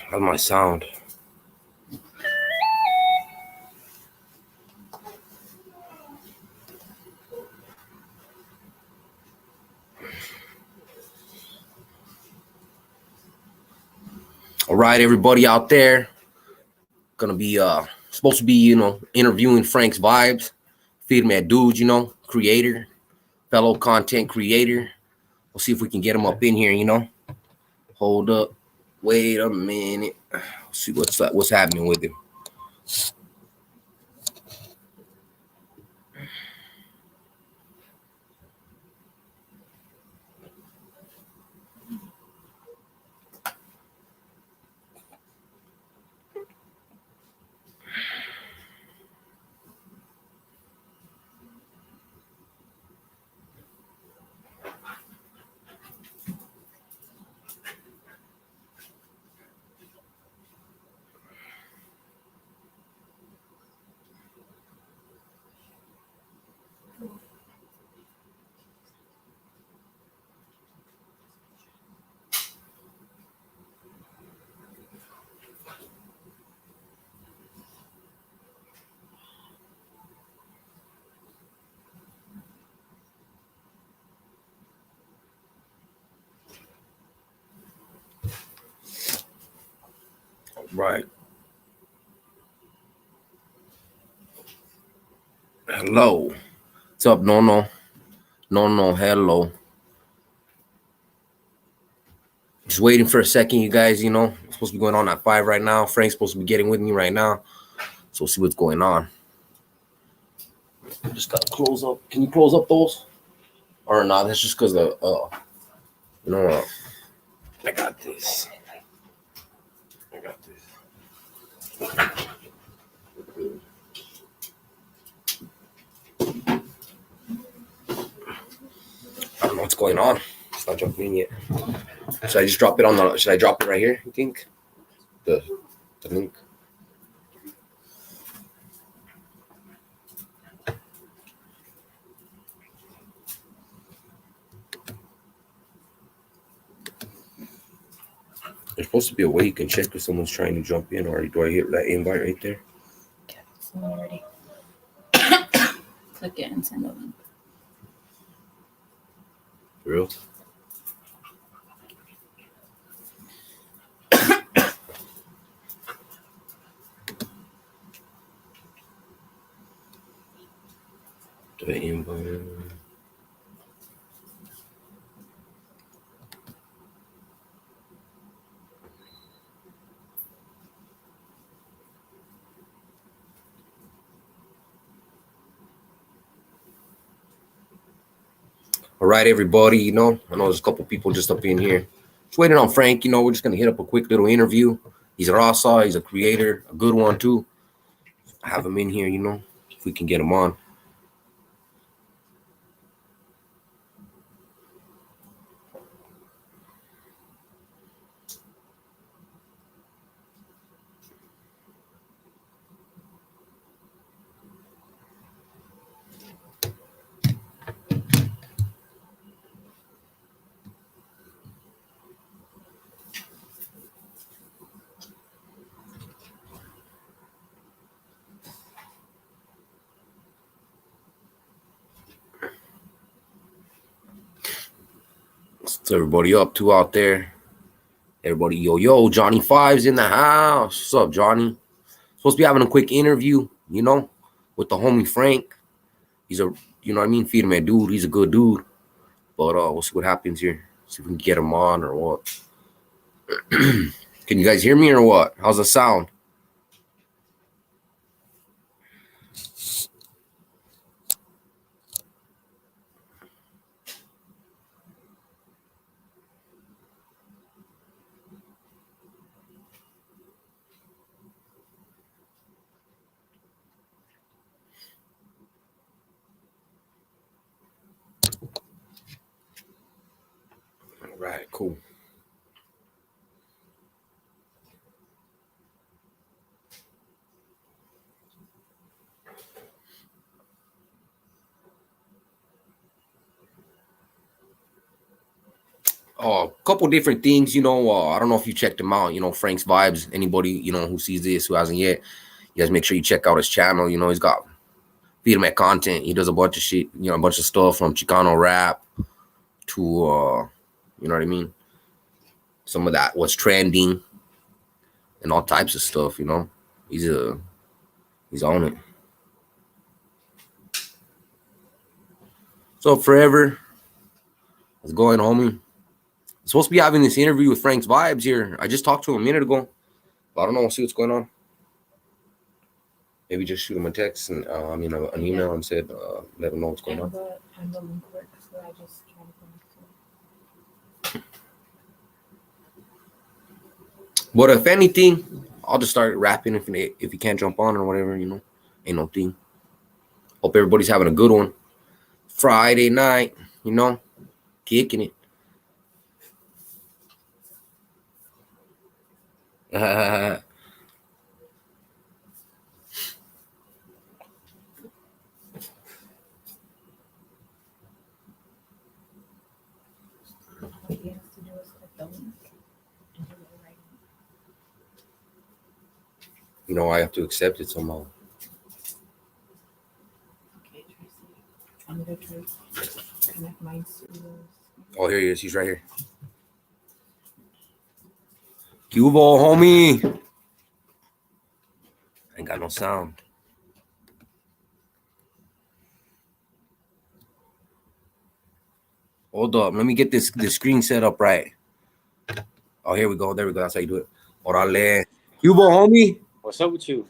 How's my sound? All right, everybody out there. Gonna be supposed to be, interviewing Franks Vibez. Firme dude, creator, fellow content creator. We'll see if we can get him up in here, Hold up. Wait a minute. Let's see what's happening with him. Right. Hello. What's up, No, hello. Just waiting for a second, you guys, I'm supposed to be going on at 5 right now. Frank's supposed to be getting with me right now. So we'll see what's going on. Just gotta close up. Can you close up those? Or not? That's just because the I got this. I don't know what's going on. It's not jumping in yet. Should I just drop it should I drop it right here, you think? The link. There's supposed to be a way you can check if someone's trying to jump in, or do I hit that invite right there? Okay, someone already. Click it and send a link. For real? Do I invite? All right, everybody, I know there's a couple people just up in here. Just waiting on Frank, we're just going to hit up a quick little interview. He's a Raza, he's a creator, a good one too. Have him in here, if we can get him on. What's everybody up to out there? Everybody, yo, Johnny Five's in the house. What's up, Johnny? Supposed to be having a quick interview, with the homie Frank. He's a, Firme dude. He's a good dude. But we'll see what happens here. See if we can get him on or what. Can you guys hear me or what? How's the sound? All right, cool. a couple different things, you know. I don't know if you checked him out, you know, Frank's Vibes. Anybody, you know, who sees this, who hasn't yet, you guys make sure you check out his channel. You know, he's got Firme content. He does a bunch of shit, you know, a bunch of stuff from Chicano Rap to, you know what I mean? Some of that, what's trending and all types of stuff, you know. He's on it. So forever, how's it going, homie? I'm supposed to be having this interview with Frank's Vibes here. I just talked to him a minute ago, but I don't know. We'll see what's going on. Maybe just shoot him a text and an email and said, let him know what's going on. And the link works, so I just try to connect to it. But if anything, I'll just start rapping if he can't jump on or whatever, you know. Ain't no thing. Hope everybody's having a good one. Friday night, you know, kicking it. What he has to do is click the link and do the writing. You know, I have to accept it somehow. Okay, Tracy. I'm gonna try to connect mine to those. Oh, here he is. He's right here. Cubo, homie. Ain't got no sound. Hold up. Let me get this screen set up right. Oh, here we go. There we go. That's how you do it. Orale. Cubo, homie. What's up with you?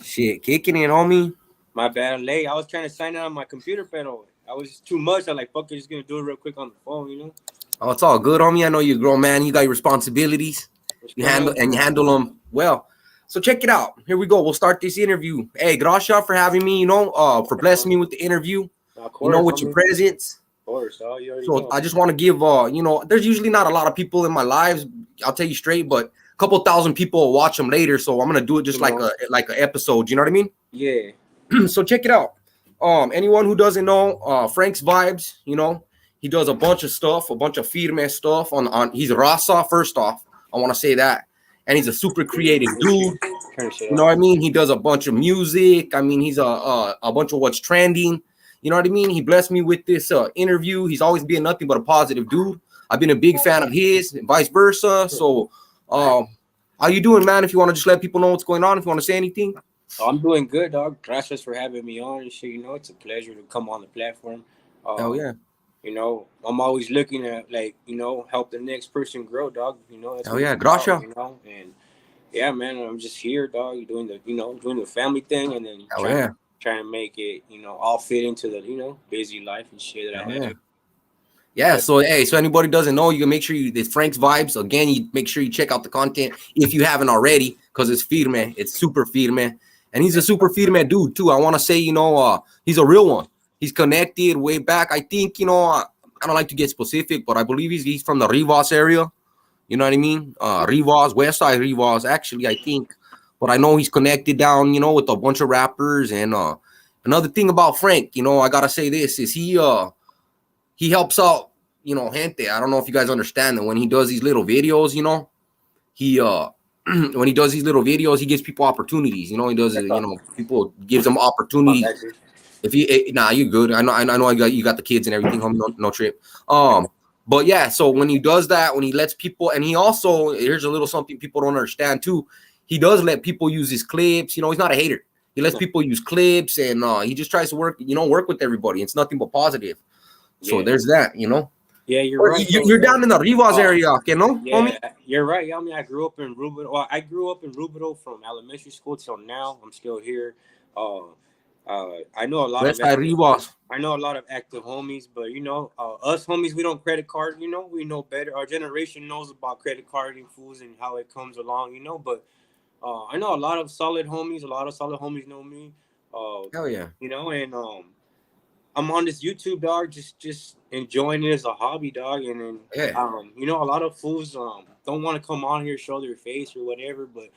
Shit, kicking it, homie. My bad, I'm late. I was trying to sign in on my computer, but I was too much. I'm like, fuck it, just gonna do it real quick on the phone, you know? Oh, it's all good, homie. I know you're a grown man. You got your responsibilities. You handle them well. So check it out. Here we go. We'll start this interview. Hey, gracias for having me, you know, for blessing me with the interview. Of course, you know, with your presence. Of course, you already So know. I just want to give, you know, there's usually not a lot of people in my lives. I'll tell you straight, but a couple thousand people will watch them later. So I'm gonna do it just like an episode. You know what I mean? Yeah. So check it out. Anyone who doesn't know, Frank's Vibes, you know, he does a bunch of stuff, a bunch of Firme stuff on he's Raza, first off. I want to say that. And he's a super creative dude. You know what I mean? He does a bunch of music. I mean, he's a bunch of what's trending. You know what I mean? He blessed me with this interview. He's always been nothing but a positive dude. I've been a big fan of his and vice versa. So how you doing, man? If you want to just let people know what's going on, if you want to say anything. Oh, I'm doing good, dog. Gracias for having me on and shit. You know, it's a pleasure to come on the platform. Hell yeah. You know, I'm always looking at, like, you know, help the next person grow, dog. You know, that's hell yeah, gracias. You know, and yeah, man, I'm just here, dog. Doing the family thing, and then trying to make it, you know, all fit into the, you know, busy life and shit that I have. Yeah, so hey, so anybody doesn't know, you can make sure it's Frank's Vibes. Again, you make sure you check out the content if you haven't already, because it's Firme, it's super Firme, and he's a super Firme dude too. I want to say, you know, he's a real one. He's connected way back. I think, you know, I don't like to get specific, but I believe he's from the Rivas area. You know what I mean? Rivas, West Side Rivas, actually, I think. But I know he's connected down, you know, with a bunch of rappers. And another thing about Frank, you know, I gotta say this is he helps out, you know, gente. I don't know if you guys understand that when he does these little videos, you know, he when he does these little videos, he gives people opportunities. You know, he does it, you know, people gives them opportunities. If you you're good. I know you got the kids and everything, homie, no trip. But yeah, so when he does that, when he lets people, and he also, here's a little something people don't understand too. He does let people use his clips. You know, he's not a hater. He lets people use clips, and he just tries to work with everybody. It's nothing but positive. So there's that, you know. Yeah, you're right. You're down in the Rivas area, you know? Yeah, homie? you're right. I mean, I grew up in Rubidoux. Well, I grew up in Rubidoux from elementary school till now. I'm still here. I know a lot of active homies, but you know, us homies, we don't credit card. You know, we know better. Our generation knows about credit carding fools and how it comes along. You know, but I know a lot of solid homies. A lot of solid homies know me. Hell yeah. You know, and I'm on this YouTube, dog, just enjoying it as a hobby, dog. And then you know, a lot of fools don't want to come on here, show their face or whatever, but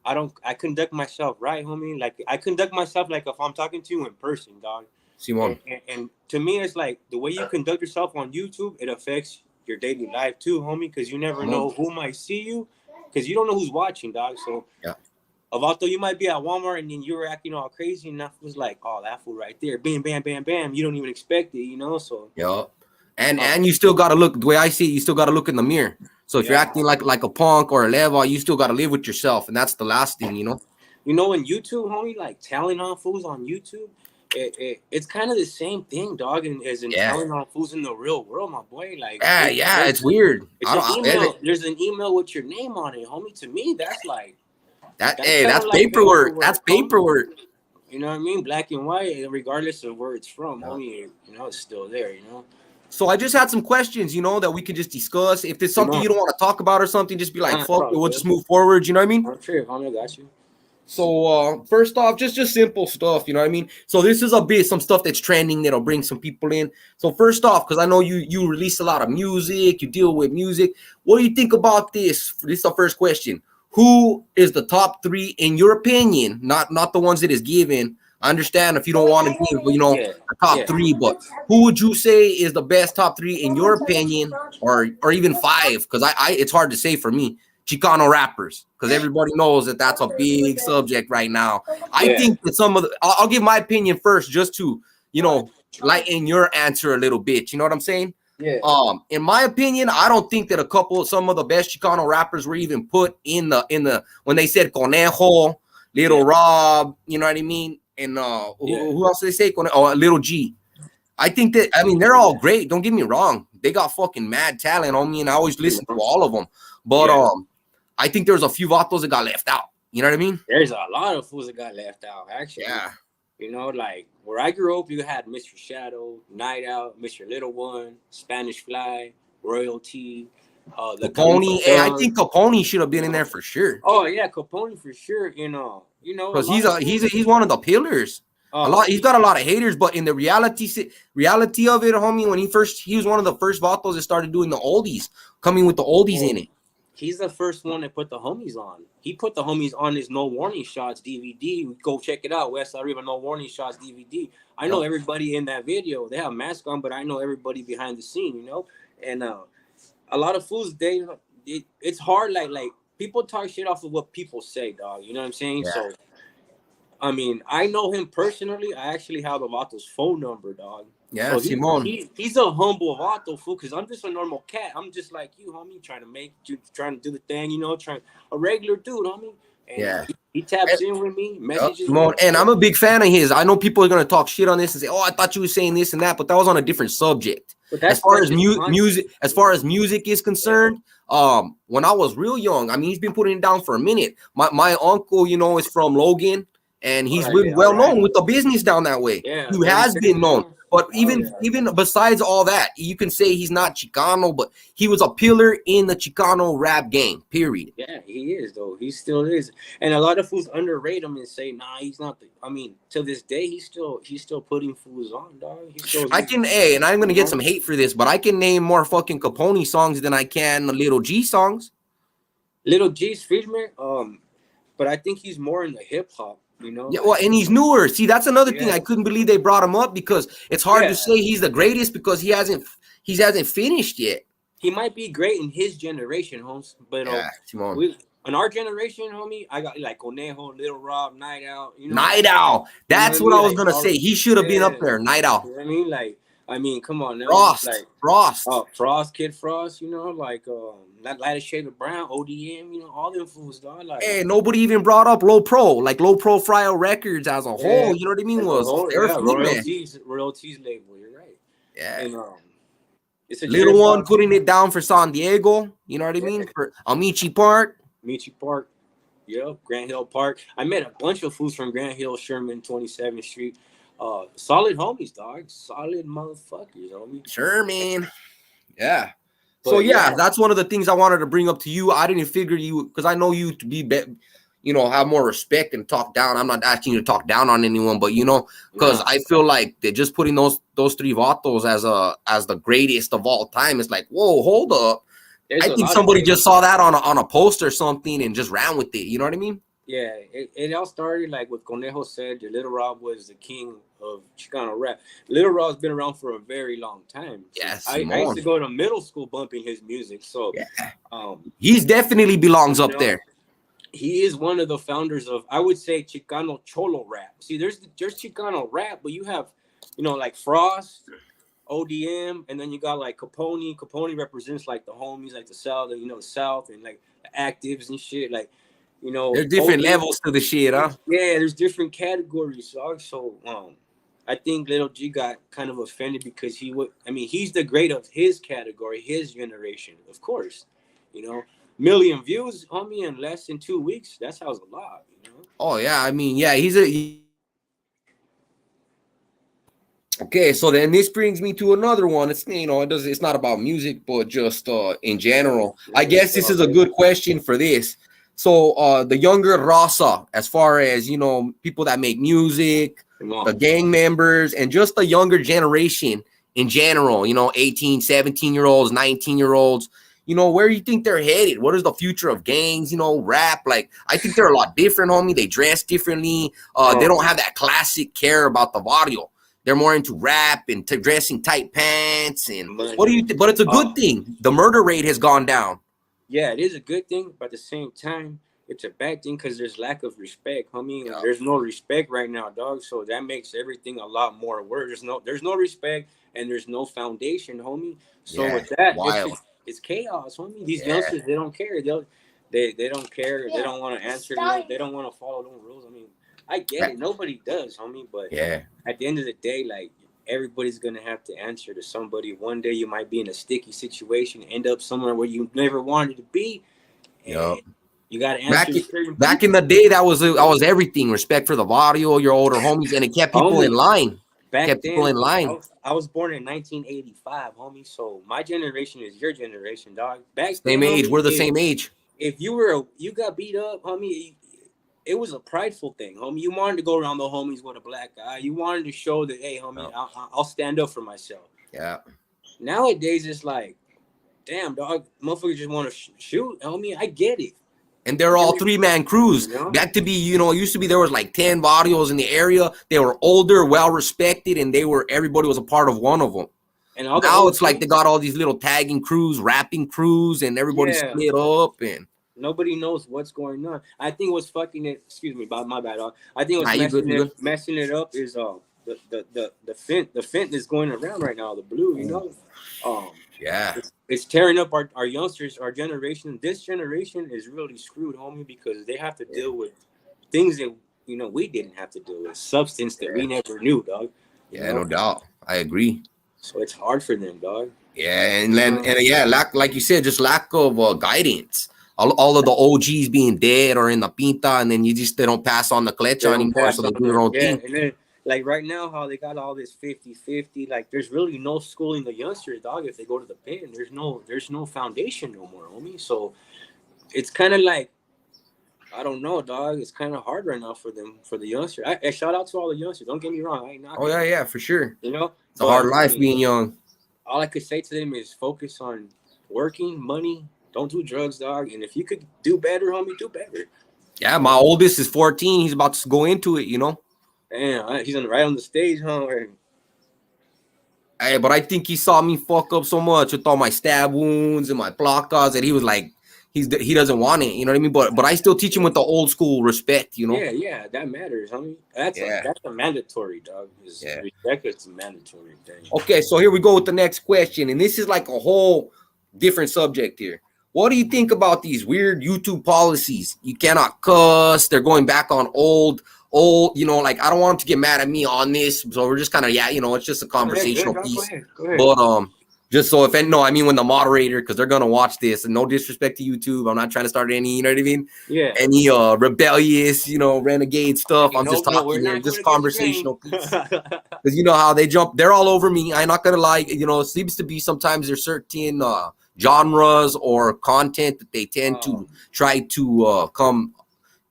I conduct myself right, homie. Like, I conduct myself like if I'm talking to you in person, dog. Simon. And to me, it's like the way you conduct yourself on YouTube, it affects your daily life too, homie, because you never know who might see you, because you don't know who's watching, dog. So yeah. Although you might be at Walmart and then you were acting all crazy, and that was like, oh, that fool right there, bam, bam, bam, bam. You don't even expect it, you know. So yeah, and you still gotta look the way I see it. You still gotta look in the mirror. So if you're acting like a punk or a level, you still gotta live with yourself, and that's the last thing, you know. You know, in YouTube, homie, like telling on fools on YouTube, it's kind of the same thing, dog, as in telling on fools in the real world, my boy. Like, it's weird. It's an email. There's an email with your name on it, homie. To me, that's like that's like paperwork. That's paperwork. You know what I mean? Black and white, regardless of where it's from, homie. You know, it's still there. You know. So I just had some questions, you know, that we could just discuss. If there's something you don't want to talk about or something, just be like, fuck it, we'll just move forward. You know what I mean? I'm sure, homie, I got you. So first off, just simple stuff, you know what I mean? So this is some stuff that's trending that'll bring some people in. So first off, because I know you release a lot of music, you deal with music. What do you think about this? This is the first question. Who is the top 3 in your opinion? Not the ones that is given. I understand if you don't want to give, you know, the top 3, but who would you say is the best top 3 in your opinion, or even 5? Because I it's hard to say for me. Chicano rappers, because everybody knows that that's a big subject right now. I think that some of the, I'll give my opinion first, just to, you know, lighten your answer a little bit. You know what I'm saying? Yeah. In my opinion, I don't think that some of the best Chicano rappers were even put in the when they said Conejo, Little Rob, you know what I mean? And who else did they say? Oh, Little G. I think that, I mean, they're all great. Don't get me wrong. They got fucking mad talent on me, and I always listen to all of them. But I think there's a few vatos that got left out. You know what I mean? There's a lot of fools that got left out, actually. Yeah. You know, like where I grew up, you had Mr. Shadow, Night Out, Mr. Little One, Spanish Fly, Royalty, Capone. Hey, I think Capone should have been in there for sure. Oh yeah, Capone for sure. You know, because he's one of the pillars. He's got a lot of haters, but in the reality of it, homie, when he was one of the first vatos that started doing the oldies, coming with the oldies in it. He's the first one that put the homies on. He put the homies on his No Warning Shots DVD. Go check it out. West Arriba No Warning Shots DVD. I know everybody in that video. They have masks on, but I know everybody behind the scene, you know? And a lot of fools, it's hard. Like people talk shit off of what people say, dog. You know what I'm saying? Yeah. So, I mean, I know him personally. I actually have the Vato's phone number, dog. Yeah, so Simon. He's a humble Vato, fool, because I'm just a normal cat. I'm just like you, homie, trying to do the thing, you know, a regular dude, homie. And he taps in with me, messages. Simon, and I'm a big fan of his. I know people are going to talk shit on this and say, oh, I thought you were saying this and that, but that was on a different subject. As far as music is concerned, when I was real young, I mean, he's been putting it down for a minute. My uncle, you know, is from Logan, and he's really well known with the business down that way. Yeah, he has been known. But even besides all that, you can say he's not Chicano, but he was a pillar in the Chicano rap game, period. Yeah, he is, though. He still is. And a lot of fools underrate him and say, nah, he's not. I mean, to this day, he's still putting fools on, dog. And I'm going to get some hate for this, but I can name more fucking Capone songs than I can Little G songs. Little G's Firme, but I think he's more in the hip-hop. You know? Yeah, well, and he's newer. See, that's another thing. I couldn't believe they brought him up, because it's hard to say he's the greatest because he hasn't finished yet. He might be great in his generation, Holmes, but in our generation, homie, I got like Conejo, Little Rob, Night Out. You know, Night Out. That's what I was gonna say. He should have been up there. Night Out. You know what I mean? I mean, come on now. Frost, Kid Frost. You know, like that lighter shade of brown, ODM. You know, all them fools, dog. Like, hey, nobody even brought up Low Profile Records as a whole. You know what I mean? Royalties label. You're right. Yeah. And, it's a Little One putting it down for San Diego. You know what I mean? For Amici Park. Yep. Grant Hill Park. I met a bunch of fools from Grant Hill, Sherman, 27th Street. Solid homies, dog. Solid motherfuckers, homie. Sure, man. Yeah. So that's one of the things I wanted to bring up to you. I didn't figure you, because I know you to be, you know, have more respect and talk down. I'm not asking you to talk down on anyone, but you know, because I feel like they're just putting those 3 vatos as the greatest of all time. It's like, whoa, hold up. I think somebody just saw that on a post or something and just ran with it. You know what I mean? Yeah, it all started like what Conejo said. Your Little Rob was the king of Chicano rap. Lil Raw's been around for a very long time. Yes, I used to go to middle school bumping his music. So he's definitely belongs up there. He is one of the founders of, I would say, Chicano Cholo rap. See, there's Chicano rap, but you have, like Frost, ODM, and then you got like Capone. Capone represents like the homies, like the South, the South, and like the actives and shit. Like, there's different levels to the shit, huh? Yeah, there's different categories. So I think Little G got kind of offended because he's the great of his category, his generation, of course. Million views, homie, in less than 2 weeks. That sounds a lot, Oh yeah, Okay, so then this brings me to another one. It's it's not about music, but just in general. I guess this is a good question for this. So the younger Raza, as far as people that make music, the gang members, and just the younger generation in general, 18, 17-year-olds, 19-year-olds, where do you think they're headed? What is the future of gangs, rap? Like, I think they're a lot different, homie. They dress differently. They don't have that classic care about the barrio. They're more into rap and dressing tight pants. And what do you think? But it's a good thing. The murder rate has gone down. Yeah, it is a good thing, but at the same time, it's a bad thing because there's lack of respect, homie. Yeah. There's no respect right now, dog. So that makes everything a lot more worse. There's no respect and there's no foundation, homie. So with that, it's chaos, homie. These youngsters, they don't care. They don't care. They don't want to answer. They don't want to follow no rules. I mean, I get it. Nobody does, homie. But at the end of the day, like, everybody's gonna have to answer to somebody. One day you might be in a sticky situation, end up somewhere where you never wanted to be. You gotta answer. Back in the day, that was everything. Respect for the barrio, your older homies, and it kept people in line. People in line. I was born in 1985, homie. So my generation is your generation, dog. Same age. We're the same age. If you got beat up, homie, it was a prideful thing, homie. You wanted to go around the homies with a black eye. You wanted to show that, hey, homie, I'll stand up for myself. Yeah. Nowadays, it's like, damn, dog, motherfuckers just want to shoot, homie. I get it. And they're all 3-man crews. That to be, it used to be there was like 10 barrios in the area. They were older, well respected, and everybody was a part of one of them. And now it's like they got all these little tagging crews, rapping crews, and everybody split up and. Nobody knows what's going on. I think what's fucking it. Excuse me, my bad. I think what's messing it up is the fent that's going around right now. The blue, it's tearing up our youngsters, our generation. This generation is really screwed, homie, because they have to deal with things that we didn't have to deal with. Substance that we never knew, dog. No doubt. I agree. So it's hard for them, dog. Yeah, and like you said, just lack of guidance. All of the OGs being dead or in the pinta, and then they don't pass on the clecha anymore, so they do their own thing. And then, like right now, how they got all this 50-50, like there's really no schooling the youngsters, dog. If they go to the pen, there's no foundation no more, homie. So it's kind of like, I don't know, dog. It's kind of hard right now for the youngsters. I shout out to all the youngsters. Don't get me wrong. I ain't knocking. Oh yeah, for sure. It's a hard life being young. All I could say to them is focus on working, money. Don't do drugs, dog. And if you could do better, homie, do better. Yeah, my oldest is 14. He's about to go into it, Damn, he's right on the stage, huh? Hey, but I think he saw me fuck up so much with all my stab wounds and my placas that he was like, he doesn't want it. You know what I mean? But I still teach him with the old school respect, Yeah, that matters, homie. That's a mandatory, dog. Respect is a mandatory thing. Okay, so here we go with the next question. And this is like a whole different subject here. What do you think about these weird YouTube policies? You cannot cuss. They're going back on old, like, I don't want them to get mad at me on this. So we're just kind of, it's just a conversational piece. Go ahead. But just so when the moderator, because they're going to watch this, and no disrespect to YouTube. I'm not trying to start any, you know what I mean? Yeah. Any rebellious, renegade stuff. I'm just talking here, just conversational piece. Because you know how they jump. They're all over me. I'm not going to lie. It seems to be sometimes there's certain genres or content that they tend to try to come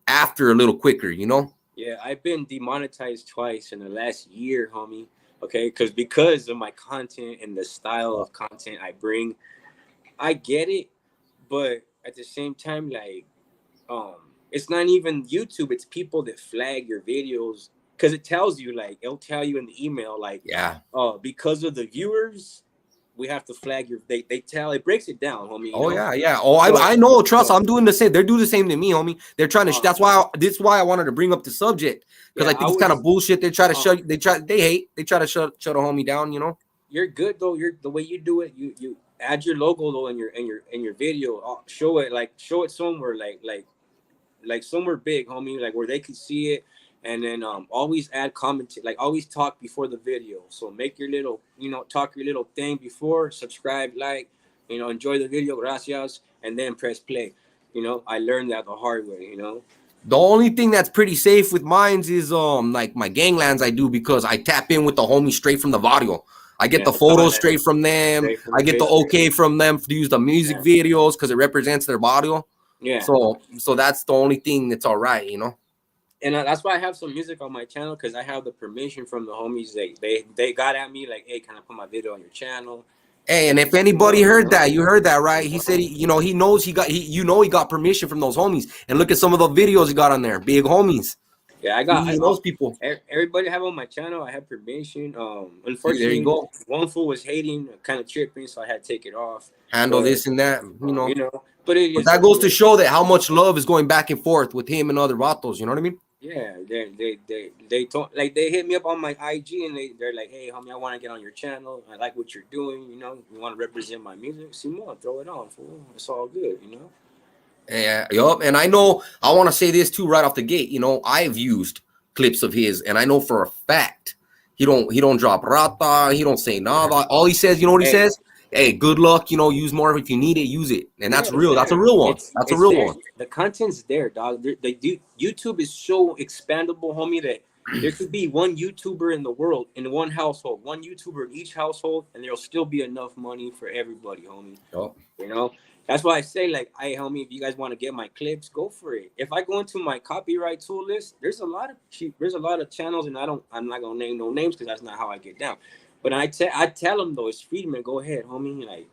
after a little quicker, Yeah, I've been demonetized twice in the last year, homie. Okay, because of my content and the style of content I bring. I get it, but at the same time, like, it's not even YouTube. It's people that flag your videos because it tells you, like, it'll tell you in the email, like, because of the viewers, we have to flag your. They tell, it breaks it down, homie. You know? Yeah. Oh, I know. Trust. I'm doing the same. They're doing the same to me, homie. They're trying to. That's why. This is why I wanted to bring up the subject, because I think it's kind of bullshit. They try to shut. They try to shut a homie down. You know. You're good though. You're the way you do it. You add your logo though in your video. Show it somewhere like somewhere big, homie, like where they can see it. And then always add comment, like always talk before the video. So make your little, talk your little thing before, subscribe, like, enjoy the video, gracias, and then press play. I learned that the hard way, The only thing that's pretty safe with mines is like my ganglands I do, because I tap in with the homies straight from the video. I get the photos straight from them. I get the okay from them to use the music videos because it represents their audio. Yeah. So that's the only thing that's all right, And that's why I have some music on my channel, because I have the permission from the homies. They got at me like, hey, can I put my video on your channel? Hey, and if anybody heard that, you heard that, right? He said, he knows he got permission from those homies. And look at some of the videos he got on there. Big homies. Yeah, I got those people. Everybody have on my channel. I have permission. Unfortunately, there you go. One fool was hating, kind of tripping, so I had to take it off. Handle this and that, But that goes to show that how much love is going back and forth with him and other vatos. You know what I mean? Yeah, they told, like, they hit me up on my IG and they're like, hey, homie, I want to get on your channel. I like what you're doing. You want to represent my music. Simon, throw it on, fool. It's all good, Yeah, yup. And I know, I want to say this too right off the gate. I've used clips of his, and I know for a fact he don't drop rata. He don't say nada. All he says, you know what he says? Hey, good luck. Use more if you need it. Use it, and that's real. That's a real one. That's a real one. The content's there, dog. YouTube is so expandable, homie, that there could be one YouTuber in the world in one household, one YouTuber in each household, and there'll still be enough money for everybody, homie. Yep. That's why I say, like, hey, homie, if you guys want to get my clips, go for it. If I go into my copyright tool list, there's a lot of channels, and I'm not gonna name no names because that's not how I get down. But I tell them though, it's freedom. Go ahead, homie. Like,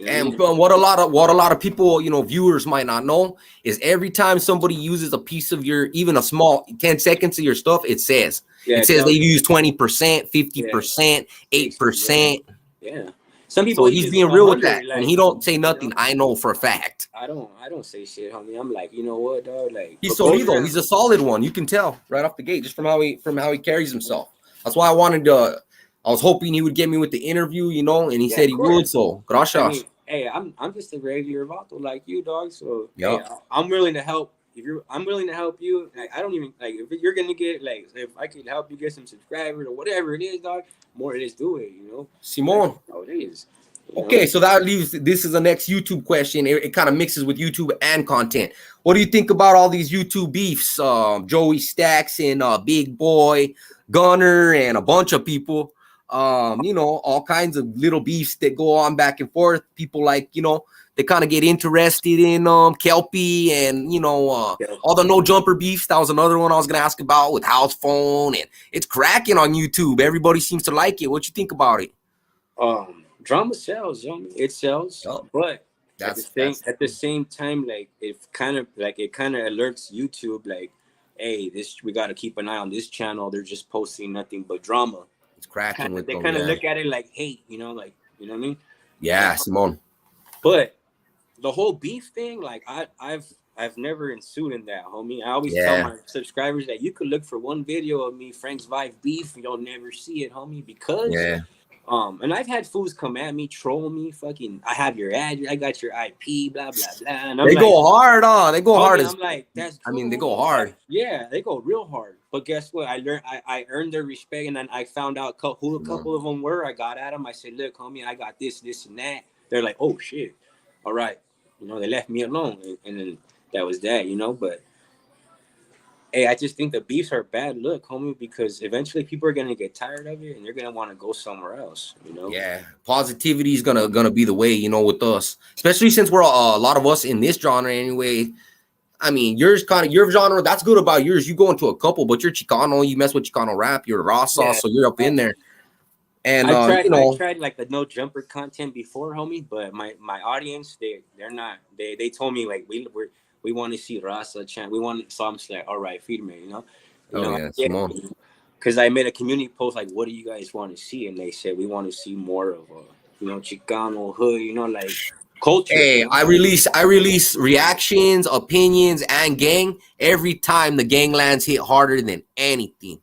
and what a lot of people, viewers might not know is every time somebody uses a piece of your, even a small 10 seconds of your stuff, it says they use 20%, 50%, 8%. Yeah. Some people. So he's being real with that, and he don't say nothing. I know for a fact. I don't say shit, homie. I'm like, you know what, dog? Like, he's solido. He's a solid one. You can tell right off the gate just from how he carries himself. That's why I was hoping he would get me with the interview, and he said he would. So, gracias. I mean, hey, I'm just a regular vato like you, dog. So, hey, I'm willing to help. I'm willing to help you. Like, I don't even, like, if you're gonna get, like, if I can help you get some subscribers or whatever it is, dog. More it is, do it. Simon. That's how it is. Okay, so that leaves. This is the next YouTube question. It kind of mixes with YouTube and content. What do you think about all these YouTube beefs? Joey Stacks and Big Boy, Gunner, and a bunch of people. All kinds of little beefs that go on back and forth. People like, they kind of get interested in Kelpie and all the no jumper beefs. That was another one I was gonna ask about with House Phone, and it's cracking on YouTube. Everybody seems to like it. What you think about it? Drama sells, it sells, but at the same time, like, it kind of alerts YouTube, like, hey, we got to keep an eye on this channel. They're just posting nothing but drama. It's cracking with them. They kind of look at it like hate, like, you know what I mean? Yeah, Simone. But the whole beef thing, like, I've never ensued in that, homie. I always tell my subscribers that you could look for one video of me, Franks Vibez beef, you'll never see it, homie, because and I've had fools come at me, troll me, fucking, I have your address, I got your IP, blah blah blah. And they go hard, they go hard. I'm like, that's cool. I mean, they go hard. Yeah, they go real hard. But guess what? I earned their respect, and then I found out who a couple of them were. I got at them. I said, look, homie, I got this, and that. They're like, oh shit, all right. They left me alone, and then that was that, But hey, I just think the beefs are a bad look, homie, because eventually people are gonna get tired of it and they're gonna want to go somewhere else, Yeah, positivity is gonna be the way, with us, especially since we're a lot of us in this genre anyway. I mean, your genre, that's good about yours. You go into a couple, but you're Chicano, you mess with Chicano Rap, you're Raza, so you're up in there. And I tried like the no jumper content before, homie, but my audience, they're not. They told me, like, we want to see Raza chant. We want, so I'm just like, all right, feed me, Because because I made a community post like, what do you guys want to see? And they said, we want to see more of Chicano hood, like culture. Hey, I release reactions, opinions, and gang every time the ganglands hit harder than anything.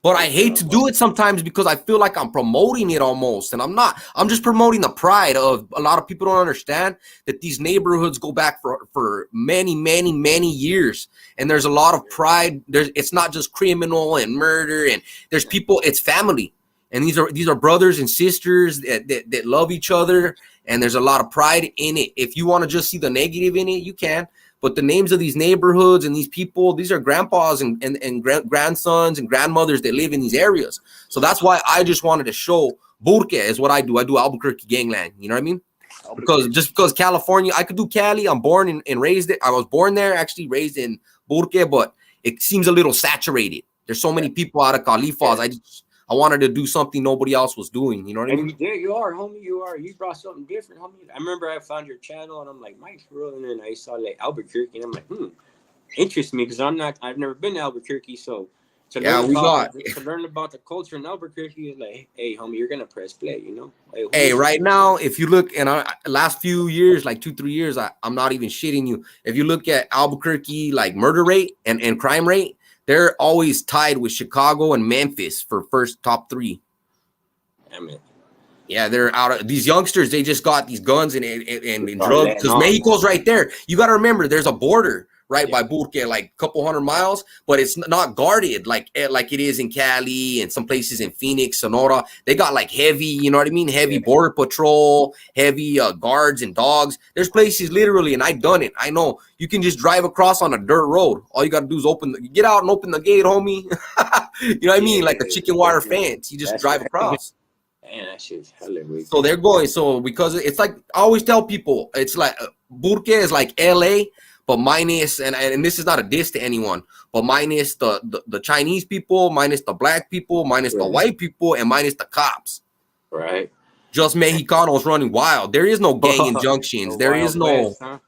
But I hate to do it sometimes because I feel like I'm promoting it almost. And I'm not. I'm just promoting the pride of a lot of people don't understand that these neighborhoods go back for many, many, many years. And there's a lot of pride. It's not just criminal and murder. And there's people, it's family. And these are brothers and sisters that love each other. And there's a lot of pride in it. If you want to just see the negative in it, you can. But the names of these neighborhoods and these people, these are grandpas and grandsons and grandmothers that live in these areas. So that's why I just wanted to show Burke is what I do. I do Albuquerque gangland. You know what I mean? Because California, I could do Cali. I'm born and raised it. I was born there, actually raised in Burke, but it seems a little saturated. There's so many people out of Califas. I wanted to do something nobody else was doing. You know what I mean? You are, homie. You brought something different, homie. I remember I found your channel and I'm like, Mike's real. And then I saw like Albuquerque and I'm like, interests me because I've never been to Albuquerque. So to learn about the culture in Albuquerque is like, hey, homie, you're going to press play, Hey, right now, if you look in our last few years, like 2-3 years, I'm not even shitting you. If you look at Albuquerque, like murder rate and crime rate, they're always tied with Chicago and Memphis for first top 3. Damn it. Yeah, they're out of these youngsters. They just got these guns and drugs because Mexico's right there. You got to remember, there's a border right by Burque, like a couple 100 miles, but it's not guarded like it is in Cali and some places in Phoenix, Sonora. They got like heavy, you know what I mean? Heavy border patrol, heavy guards and dogs. There's places literally, and I've done it. I know you can just drive across on a dirt road. All you got to do is get out and open the gate, homie. You know what I mean? Like a chicken wire fence. You just drive across. Man, that shit's hella weird. So they're going. So because it's like I always tell people, it's like Burque is like LA, but minus and this is not a diss to anyone, but minus the Chinese people, minus the black people, minus the white people, and minus the cops. Right. Just Mexicanos running wild. There is no gang injunctions. There is no. West, huh?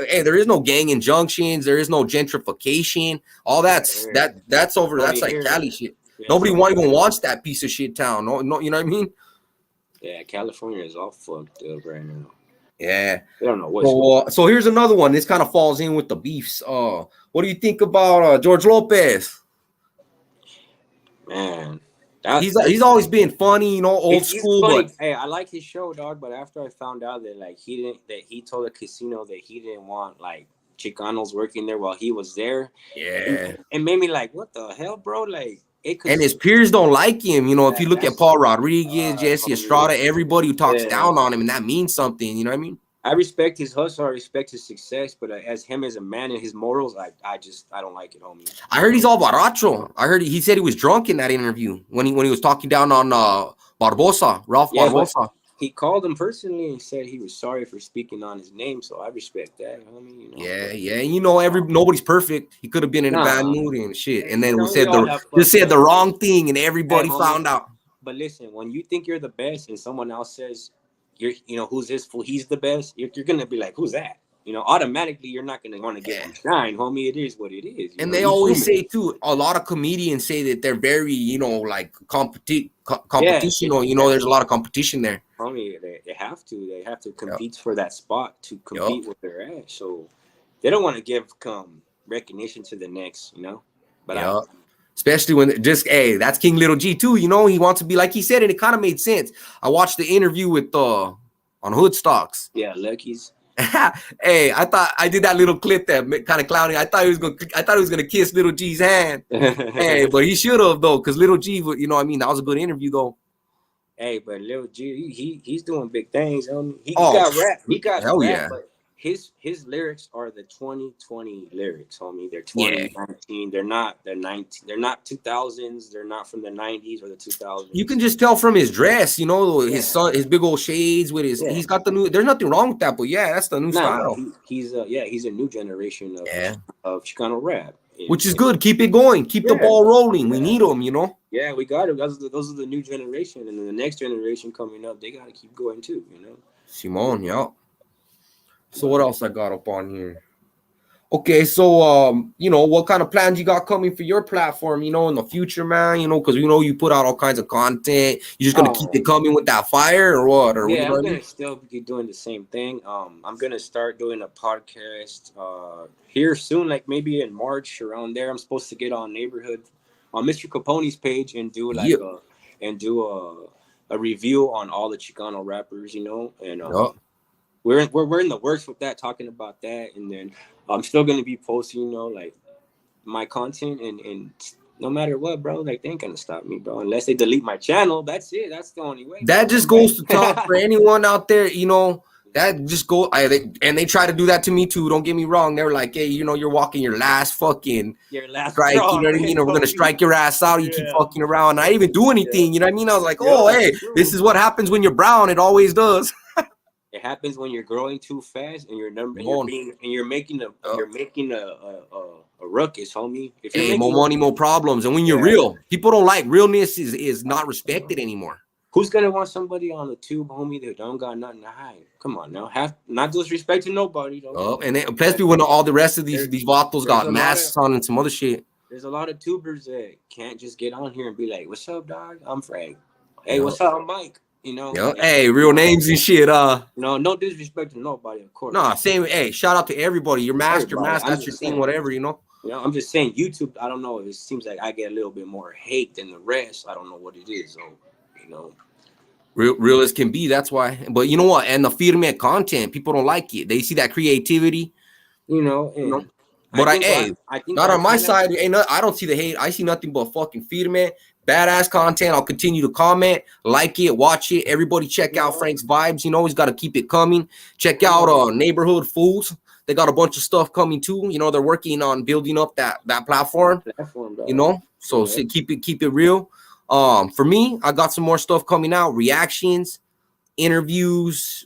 Hey, there is no gang injunctions. There is no gentrification. All that's over. That's like Cali shit. Yeah, nobody even wants that piece of shit town. No, you know what I mean? Yeah, California is all fucked up right now. Yeah. I don't know what's so here's another one. This kind of falls in with the beefs. What do you think about George Lopez? Man. He's always been funny, old school. But hey, I like his show, dog. But after I found out that he told the casino that he didn't want like Chicanos working there while he was there. Yeah. It made me like, what the hell, bro? Like, and his peers don't like him. If you look at Paul Rodriguez, Jesse Estrada, everybody who talks down on him, and that means something. You know what I mean? I respect his hustle. I respect his success, but as him as a man and his morals, I don't like it, homie. I heard he's all borracho. I heard he said he was drunk in that interview when he was talking down on Barbosa, Ralph Barbosa. He called him personally and said he was sorry for speaking on his name, so I respect that, homie. Yeah. Nobody's perfect. He could have been in a bad mood and shit, and then said the wrong thing, and everybody found out. But listen, when you think you're the best, and someone else says who's this fool? He's the best. You're gonna be like, who's that? Automatically you're not gonna want to get him shine, homie. It is what it is. And they always say too. A lot of comedians say that they're very, like competition. There's a lot of competition there. Homie, they have to. They have to compete for that spot to compete with their ass. So they don't want to give recognition to the next, But especially when that's King Little G too. He wants to be like he said, and it kind of made sense. I watched the interview with on Hoodstocks. Yeah, Lucky's. Hey, I thought I did that little clip that kind of clowning. I thought he was gonna kiss Little G's hand. Hey, but he should have though, because Little G, that was a good interview though. Hey, but Little G, he's doing big things. He got rap. He got hell rap, yeah. But his lyrics are the 2020 lyrics, homie. They're 2019. They're not the 19. They're not 2000s. They're not from the 90s or the 2000s. You can just tell from his dress, his son, his big old shades with his. He's got the new. There's nothing wrong with that, but that's the new style. He's a new generation of Chicano rap, which is good. Keep it going. Keep the ball rolling. We need them, Yeah, we got it. Those are the new generation, and then the next generation coming up, they got to keep going too, Simone, yeah. So what else I got up on here? Okay, so what kind of plans you got coming for your platform, in the future, man? Because you put out all kinds of content. You just gonna keep it coming with that fire, or what? Or yeah, what I'm gonna still be doing the same thing. I'm gonna start doing a podcast here soon, like maybe in March around there. I'm supposed to get on neighborhood on Mr. Capone's page and do Yeah. a review on all the Chicano rappers, and Yup. we're in the works with that, talking about that, and then I'm still gonna be posting, like my content, and no matter what, bro, like they ain't gonna stop me, bro, unless they delete my channel. That's it. That's the only way. That just goes to talk for anyone out there, that just go. They try to do that to me too. Don't get me wrong. They're like, hey, you're walking your last fucking strike. You know what I mean? Or we're gonna strike your ass out. You keep fucking around. I even do anything. You know what I mean? I was like, oh, hey, this is what happens when you're brown. It always does. It happens when you're growing too fast and you're making a ruckus, homie. If you're more money, more problems. And when you're real, people don't like realness is not respected anymore. Who's gonna want somebody on the tube, homie, that don't got nothing to hide? Come on now, not disrespecting nobody though. And then, especially when all the rest of these vatos got masks on and some other shit. There's a lot of tubers that can't just get on here and be like, "What's up, dog? I'm Frank. Hey, what's up, I'm Mike." Hey, real names and shit. No disrespect to nobody, of course. No, same. Hey, shout out to everybody. Your mask, that's your thing, whatever, I'm just saying YouTube. I don't know. It seems like I get a little bit more hate than the rest. I don't know what it is, so real as can be. That's why. But you know what? And the Firme content, people don't like it. They see that creativity, But I think not on my side. I don't see the hate. I see nothing but fucking Firme. Badass content. I'll continue to comment, like it, watch it. Everybody check out Frank's Vibes. He's got to keep it coming. Check out Neighborhood Fools. They got a bunch of stuff coming too. They're working on building up that platform. So keep it real. For me, I got some more stuff coming out. Reactions, interviews,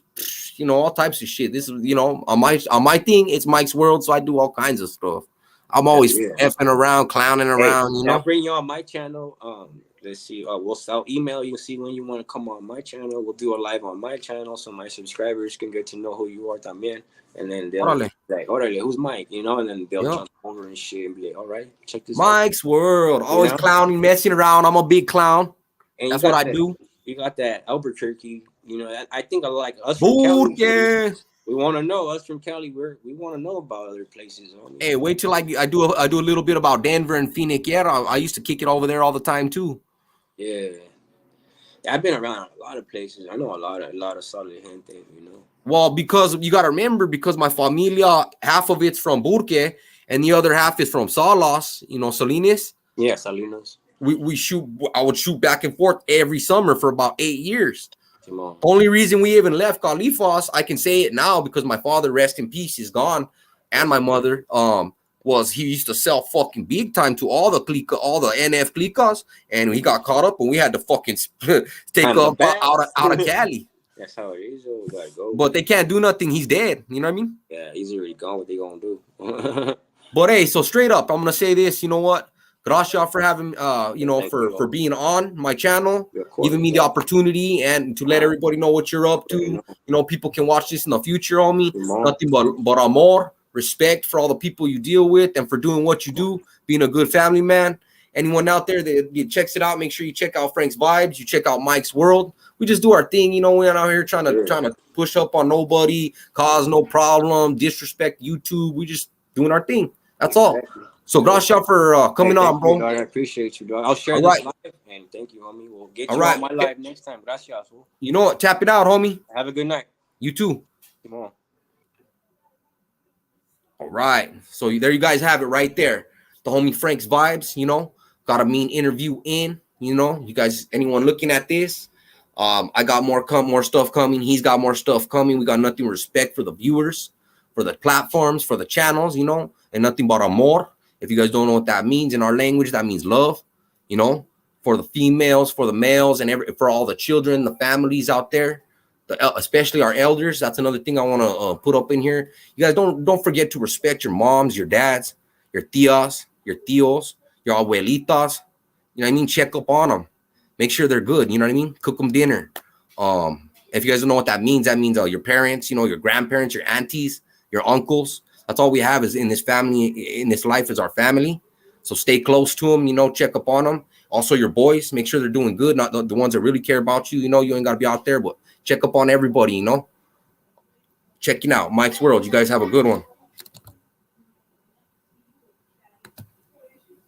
all types of shit. This is on my thing. It's Mike's World, so I do all kinds of stuff. I'm always effing around, clowning around. I'll bring you on my channel. Let's see. I'll email you, see when you want to come on my channel. We'll do a live on my channel so my subscribers can get to know who you are también. And then they'll be like, "Orale, who's Mike?" And then they'll jump over and shit and be like, "All right, check this Mike's out. World. Always clowning, messing around. I'm a big clown. And that's what I do. You got that Albuquerque. I think I like us from Cali. We want to know, us from Cali. We want to know about other places. Hey, wait till I do a little bit about Denver and Phoenix. I used to kick it over there all the time too. Yeah, I've been around a lot of places. I know a lot of solid gente. Well, because you got to remember, because my familia, half of it's from Burque and the other half is from Salas. Salinas. Yeah, Salinas. I would shoot back and forth every summer for about 8 years. Only reason we even left Califas, I can say it now because my father, rest in peace, is gone, and my mother was he used to sell fucking big time to all the NF clicas, and he got caught up, and we had to fucking take up out of Cali. That's how it is. We gotta go. But they can't do nothing. He's dead. You know what I mean? Yeah, he's already gone. What they gonna do? But hey, so straight up, I'm gonna say this. You know what? Gracias for having, for being on my channel, giving me the opportunity and to let everybody know what you're up to. People can watch this in the future, homie. Nothing but amor, respect for all the people you deal with and for doing what you do, being a good family man. Anyone out there that checks it out, make sure you check out Frank's Vibes. You check out Mike's World. We just do our thing. We're not out here trying to push up on nobody, cause no problem, disrespect YouTube. We just doing our thing. That's all. So, gracias for coming on, bro. I appreciate you, dog. I'll share this live, and thank you, homie. We'll get you on my live next time. Gracias. You know what? Tap it out, homie. Have a good night. You too. Come on. All right. So, there you guys have it right there. The homie Frank's Vibes, got a mean interview in, you guys, anyone looking at this, I got more stuff coming. He's got more stuff coming. We got nothing but respect for the viewers, for the platforms, for the channels, and nothing but amor. If you guys don't know what that means in our language, that means love, for the females, for the males, and for all the children, the families out there, especially our elders. That's another thing I want to put up in here. You guys don't forget to respect your moms, your dads, your tias, your tios, your abuelitas. You know what I mean? Check up on them. Make sure they're good. You know what I mean? Cook them dinner. If you guys don't know what that means your parents, your grandparents, your aunties, your uncles. That's all we have is in this family, in this life is our family. So stay close to them, you know, check up on them. Also your boys, make sure they're doing good, not the ones that really care about you. You know, you ain't got to be out there, but check up on everybody, you know. Checking out Mike's World. You guys have a good one.